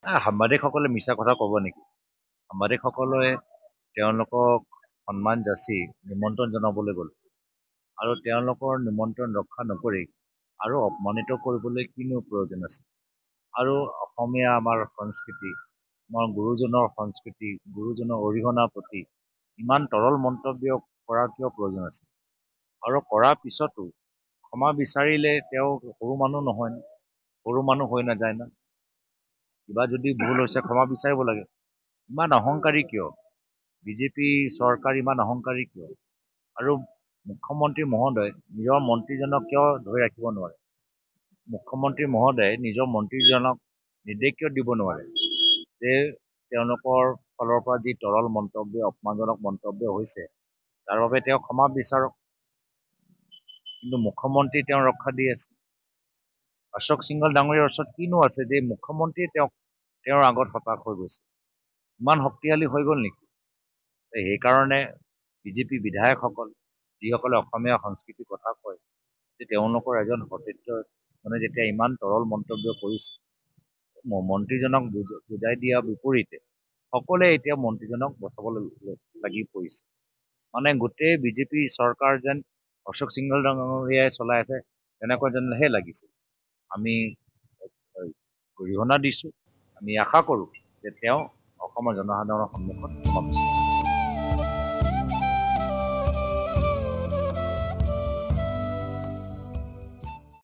সাংবাদিকসকলে মিছা কথা ক'ব নেকি? সাংবাদিকসকলে তেওঁলোকক সন্মান যাচি নিমন্ত্ৰণ জনাবলৈ গ'ল আৰু তেওঁলোকৰ নিমন্ত্ৰণ ৰক্ষা নকৰি আৰু অপমানিত কৰিবলৈ কিনো প্ৰয়োজন আছে? আৰু অসমীয়া আমাৰ সংস্কৃতি, আমাৰ গুৰুজনৰ সংস্কৃতি, গুৰুজনৰ অৰিহণাৰ প্ৰতি ইমান তৰল মন্তব্য কৰা কিয় প্ৰয়োজন আছে? আৰু কৰাৰ পিছতো ক্ষমা বিচাৰিলে তেওঁ সৰু মানুহ নহয় ন? সৰু মানুহ হৈ নাযায় না? কিবা যদি ভুল হৈছে ক্ষমা বিচাৰিব লাগে। ইমান অহংকাৰী কিয়? বিজেপি চৰকাৰ ইমান অহংকাৰী কিয়? আৰু মুখ্যমন্ত্ৰী মহোদয় নিজৰ মন্ত্ৰীজনক কিয় ধৰি ৰাখিব নোৱাৰে? মুখ্যমন্ত্ৰী মহোদয়ে নিজৰ মন্ত্ৰীজনক নিৰ্দেশ কিয় দিব নোৱাৰে যে তেওঁলোকৰ ফালৰ পৰা যি তৰল মন্তব্য, অপমানজনক মন্তব্য হৈছে তাৰ বাবে তেওঁ ক্ষমা বিচাৰক? কিন্তু মুখ্যমন্ত্ৰী তেওঁ ৰক্ষা দি আছে। অশোক সিংহল ডাঙৰীয়াৰ ওচৰত কিনো আছে যে মুখ্যমন্ত্ৰীয়ে তেওঁৰ আগত হতাশ হৈ গৈছে? ইমান শক্তিশালী হৈ গ'ল নেকি? সেইকাৰণে বিজেপি বিধায়কসকল যিসকলে অসমীয়া সংস্কৃতিৰ কথা কয়, যে তেওঁলোকৰ এজন সতীৰ্থ যেতিয়া ইমান তৰল মন্তব্য কৰিছে, মন্ত্ৰীজনক বুজাই দিয়াৰ বিপৰীতে সকলোৱে এতিয়া মন্ত্ৰীজনক বচাবলৈ লাগি পৰিছে। মানে গোটেই বিজেপি চৰকাৰ যেন অশোক সিংহল ডাঙৰীয়াই চলাই আছে তেনেকুৱা যেনহে লাগিছে। আমি গৰিহণা দিছোঁ, আমি আশা কৰোঁ যে তেওঁ অসমৰ জনসাধাৰণৰ সন্মুখত ক্ষমা বিচাৰিব।